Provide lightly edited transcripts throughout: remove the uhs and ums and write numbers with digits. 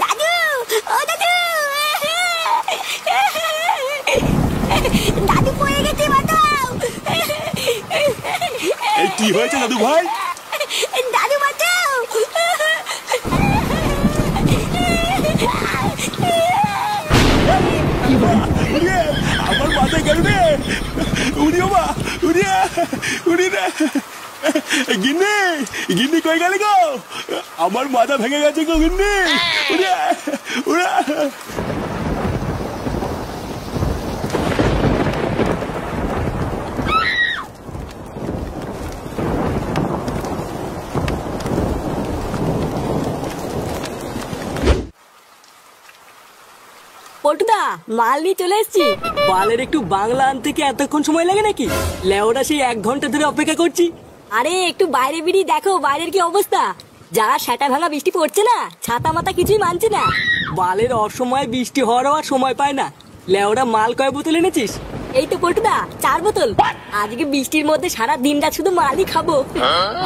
দাদু, ও দাদু, দাদু পড়ে গেছে, বাঁচাও। কি হয়েছে দাদু ভাই? দাদু বাঁচাও। আমার মাথায় গেল রে, উড়িও মা, উড়িয়া উড়ি রে। গিন্নি, গিন্নি কই গেলে গো? আমার মাথা ভেঙে গেছে গো গিন্নি, উড়িয়া উড়া। পল্টুদা, মাল নিয়ে চলে এসছি। মালের একটু বাংলা আনতে কি এতক্ষণ সময় লাগে নাকি? লেওরা সেই 1 ঘন্টা ধরে অপেক্ষা করছি। আরে একটু বাইরে বেরিয়ে দেখো বাইরের কি অবস্থা। যা সেটা ভাঙা বৃষ্টি পড়ছে না, ছাতা মাথা কিছুই মানছে না। বালের অসময়ে বৃষ্টি হওয়ারও আর সময় পায় না। লেওরা মাল কয় বোতল এনেছিস? এই তো পল্টুদা, 4 বোতল। আজকে বৃষ্টির মধ্যে সারা দিনটা শুধু মালই খাবো।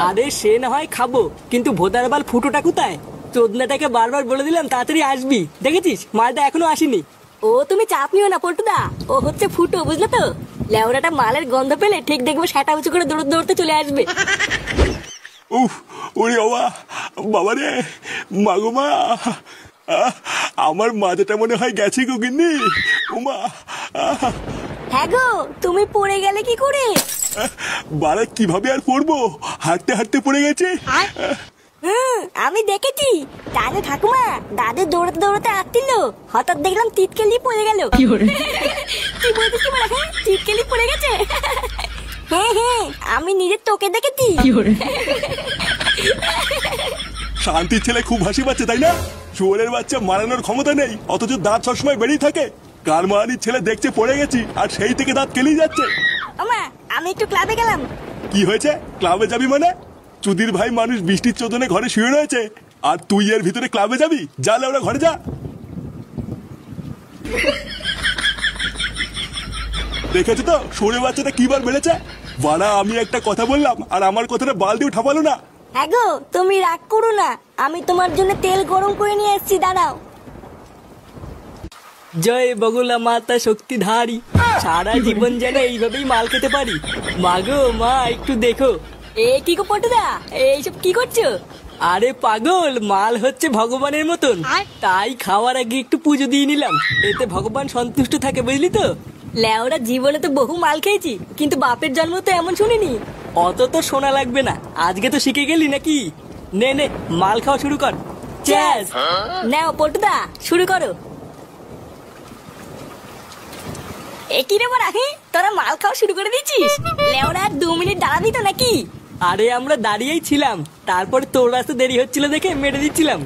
আরে সে না হয় খাবো, কিন্তু ভোদার বাল ফুটোটা কোথায়? চোদনাটাকে বারবার বলে দিলাম তাড়াতাড়ি আসবি, দেখেছিস মালটা এখনো আসেনি। ও তুমি চাপ নিও না পল্টুদা, ও হচ্ছে ফুটো, বুঝলে তো? লেওরাটা মালের গন্ধ পেলে ঠিক দেখবো সেটা উঁচু করে দৌড়তে দৌড়তে চলে আসবে। উফ, ওরে বাবা, বাবা রে, মাগো মা, আমার মাথাটা মনে হয় গেছে গো গিন্নি। উমা, হ্যাঁ গো, তুমি পড়ে গেলে কি করে? বাড়া কিভাবে আর পড়বো, হাঁটতে হাঁটতে পড়ে গেছে। আমি দেখেছি। দাদু ঠাকুমা, দাদু দৌড়াতে দৌড়াতে আসছিল, হঠাৎ দেখলাম তিতকেলি পড়ে গেল। কি বলছিস কি বলা? হ্যাঁ, তিতকেলি পড়ে গেছে। হ্যাঁ হ্যাঁ, আমি নিজের চোখে দেখেছি। শান্তির ছেলে খুব হাসি পাচ্ছে তাই না? শুয়োরের বাচ্চা মারানোর ক্ষমতা নেই, অথচ দাঁত সবসময় বেরিয়ে থাকে। কার মারানির ছেলে দেখছে পড়ে গেছি, আর সেই থেকে দাঁত কেলেই যাচ্ছে। আমা, আমি একটু ক্লাবে গেলাম। কি হয়েছে? ক্লাবে যাবি মানে? চুদির ভাই মানুষ বৃষ্টির চোদনে ঘরে শুয়ে রয়েছে, আর তুই এর ভিতরে ক্লাবে যাবি? যা লেওরা ঘরে যা। দেখেছো তো শুয়োরের বাচ্চাটা কিবার বেড়েছে? বাড়া, আমি একটা কথা বললাম আর আমার কথাটা বালতিও ঠাপালো না। হ্যাঁ গো, তুমি রাগ করো না, আমি তোমার জন্য তেল গরম করে নিয়ে এসেছি, দাঁড়াও। জয় বগুলা মাতা শক্তিধারী, সারা জীবন যেন এইভাবেই মাল খেতে পারি। মাগো মা, একটু দেখো। এ কি গো পল্টুদা, এইসব কি করছো? আরে পাগল, মাল হচ্ছে ভগবানের মতন, তাই খাওয়ার আগে একটু পুজো দিয়ে নিলাম, এতে ভগবান সন্তুষ্ট থাকে, বুঝলি তো? লেওরা জীবনে তো বহু মাল খেয়েছি, কিন্তু বাপের জন্ম তো এমন শুনিনি। অত তো শোনা লাগবে না, আজকে তো শিখে গেলি নাকি? নে নে, মাল খাওয়া শুরু কর। চ্যাস। নাও পল্টুদা, শুরু করো। একই রে বড়া, তোরা মাল খাওয়া শুরু করে দিচ্ছিস? লেওরা 2 মিনিট দাঁড়াবি তো নাকি? আরে আমরা দাঁড়িয়েই ছিলাম, তারপরে তোর রাস্তা দেরি হচ্ছিল দেখে মেরে দিচ্ছিলাম।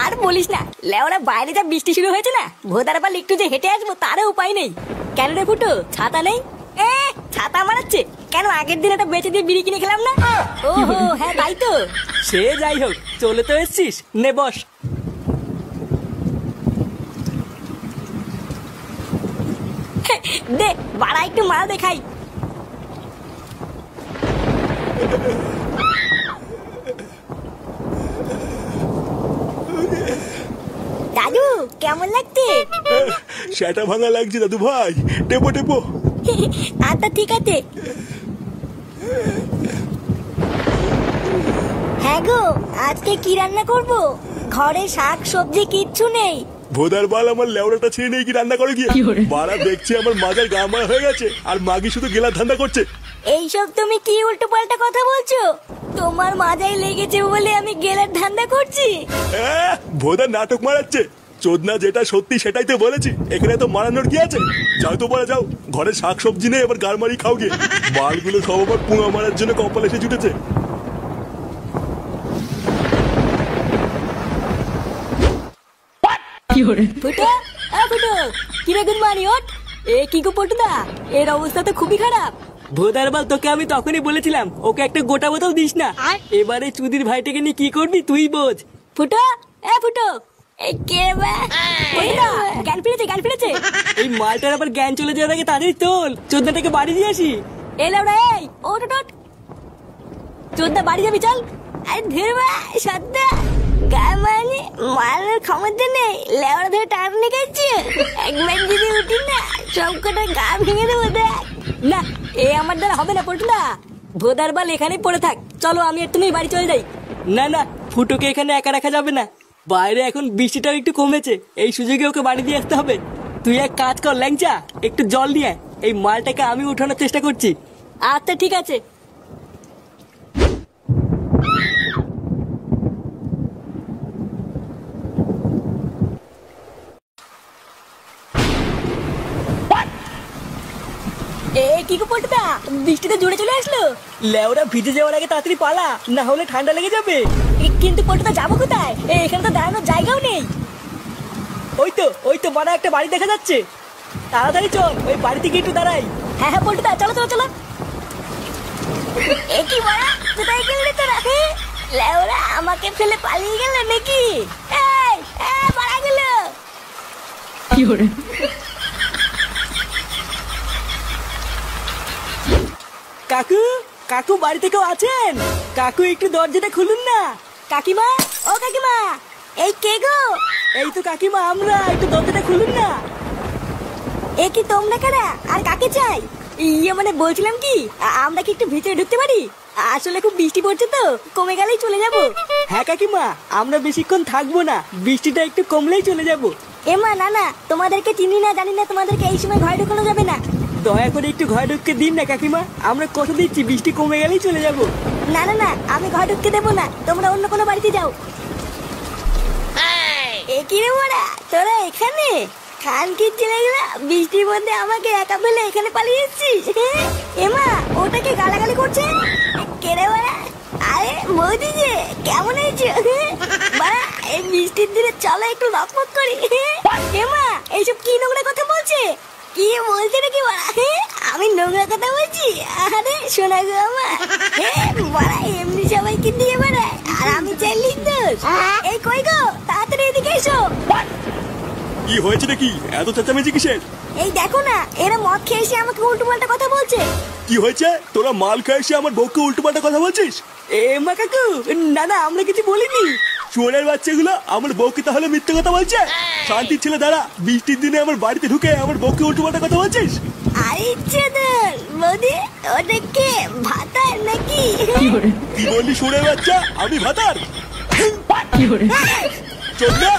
আর বলিস না, লেওরা বাইরে যা বৃষ্টি শুরু হয়েছে না, ভোদার বাল একটু যে হেঁটে আসবো তারও উপায় নেই। কেন রে ফুটো, ছাতা নেই? ছাতা মারাচ্ছে কেন? আগের দিন একটা বেঁচে দিয়ে বিড়ি কিনে খেলাম না? ওহো হ্যাঁ, তাই তো। সে যাই হোক, চলে তো এসছিস, নে বস। দে বাড়া, একটু মাল দেখাই। দাদু কেমন লাগছে? সেটা ভাঙা লাগছে দাদু ভাই, টেপো টেপো। আচ্ছা ঠিক আছে। হ্যাঁ গো, আজকে কি রান্না করব? ঘরে শাক সবজি কিচ্ছু নেই। ভোদার বাল, আমার লেওড়াটা ছেড়ে নিয়ে কি রান্না করে গিয়ে? বাড়া দেখছি আমার মাজার গা মারা হয়ে গেছে, আর মাগি শুধু গেলার ধান্দা করছে। এইসব তুমি কি উল্টো পাল্টা কথা বলছো? তোমার মাজায় লেগেছে বলে আমি গেলার ধান্দা করছি? ভোদা নাটক মারাচ্ছে। চোদনা যেটা সত্যি সেটাই তো বলেছি, এখানে তো মারানোর কি আছে? যাও তো বলে যাও, ঘরে শাক সবজি নেই, এবার গাড়মারি খাও গিয়ে। বালগুলো সব আবার পুঙা মারার জন্য কপাল এসে জুটেছে। ফুটো, ফুটো, কি রে গুড মর্নিং, ওঠ। এ কি গো পল্টুদা, এর অবস্থা তো খুবই খারাপ। ভোদার বাল, তোকে আমি তখনই বলেছিলাম ওকে একটা গোটা বোতল দিস না। এবারে চুদির ভাইটাকে নিয়ে কি করবি তুই বোঝ। ফুটো, ফুটো, কে বা? জ্ঞান ফিরেছে, জ্ঞান ফিরেছে। এই মালটার আবার জ্ঞান চলে যাওয়ার আগে তাদের তোল, চোদ্দাটাকে বাড়ি দিয়ে আসি। এলাম রে, ওঠ ওঠ, চোদ্দা বাড়ি যাবি চল। আরে ধীর বা, সাদ্দা। গায়ে মানে মারার ক্ষমতা নেই, লেওড়া ধরে টানে গেছে। একবার যদি উঠি না সব কটা গা ভেঙে দেবো দেখ। না, এ আমার দ্বারা হবে না পল্টুদা। ভোদার বাল এখানেই পড়ে থাক, চলো আমি আর তুমি বাড়ি চলে যাই। না না, ফুটোকে এখানে একা রাখা যাবে না। বাইরে এখন বৃষ্টিটাও একটু কমেছে, এই সুযোগে ওকে বাড়ি দিয়ে আসতে হবে। তুই এক কাজ কর ল্যাংচা, একটু জল নিয়ে আয়। এই মালটাকে আমি উঠানোর চেষ্টা করছি। আচ্ছা ঠিক আছে। কি গো পল্টুদা, বৃষ্টিতে জোরে চলে আসলো। লেওরা ভিজে যাওয়ার আগে তাড়াতাড়ি পালা, না হলে ঠান্ডা লেগে যাবে। কিন্তু পল্টুদা যাবো কোথায়? এখানে তো দাঁড়ানোর জায়গাও নেই। ওই তো বড় একটা বাড়ি দেখা যাচ্ছে, তাড়াতাড়ি চল ওই বাড়ি থেকে একটু দাঁড়াই। হ্যাঁ হ্যাঁ পল্টুদা, চলো চলো চলো। এ কি বড়া, কোথায় গেলি তোরা? লেওরা আমাকে ফেলে পালিয়ে গেল নাকি? পালা গেল। কি করে? কাকু, কাকু বাড়িতে কেউ আছেন? কাকু একটু দরজাটা খুলুন না। কাকিমা, ও কাকিমা। এই কে গো? এই তো কাকিমা আমরা, একটু দরজাটা খুলুন না। এ কি তোমরা কারা আর কাকে চাই? ইয়ে মানে বলছিলাম কি, আমরা কি একটু ভিতরে ঢুকতে পারি? আসলে খুব বৃষ্টি পড়ছে তো, কমে গেলেই চলে যাব। হ্যাঁ কাকিমা, আমরা বেশিক্ষণ থাকবো না, বৃষ্টিটা একটু কমলেই চলে যাব। এমা না না, তোমাদেরকে চিনি না জানি না, তোমাদেরকে এই সময় ঘরে ঢুকানো যাবে না। দয়া করে একটু ঘরে ঢুকতে দিন না কাকিমা, আমরা কথা দিচ্ছি বৃষ্টি কমে গেলেই চলে যাব। না না না, আমি ঘরে ঢুকতে দেবো না, তোমরা অন্য কোনো বাড়িতে যাও। এ কি রে বড়া, তোরা এখানে? খান কি ছেলেগুলা বৃষ্টির মধ্যে আমাকে একা ফেলে এখানে পালিয়ে এসেছিস? এমা, ওটাকে গালাগালি করছে কে রে বড়া? আরে বৌদি যে, কেমন আছো? বাড়া, এই বৃষ্টির দিনে চলো একটু লকপক করি। এমা, এইসব কি নোংরা কথা বলছে? কি বলছে নাকি বড়া? আমি নোংরা কথা বলছি? আরে শোনা গো আমার, বড়া এমনি সবাইকে দিয়ে বেড়ায় আর আমি চাইলি দোষ। এই কই গো, তাড়াতাড়ি এদিকে এসো। কি হয়েছে নাকি, এত চেঁচামেচি কিসের? এই দেখো না, এরা মদ খেয়ে এসে আমাকে উল্টো পাল্টা কথা বলছে। কি হয়েছে? তোরা মাল খেয়ে এসে আমার বউকে উল্টোপাল্টা কথা বলছিস? মা কাকু, না না আমরা কিছু বলিনি। চোরের বাচ্চাগুলো আমার বউকে তাহলে মিথ্যে কথা বলছে? শান্তির ছেলে দাঁড়া, বৃষ্টির দিনে আমার বাড়িতে ঢুকে আমার বউকে উল্টোপাল্টা কথা বলছিস? আরে চেদন বৌদি, ওটা কে ভাতার নাকি? কি বললি চোরের বাচ্চা? আমি ভাতার? চোর না?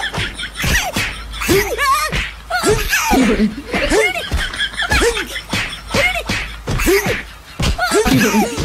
কি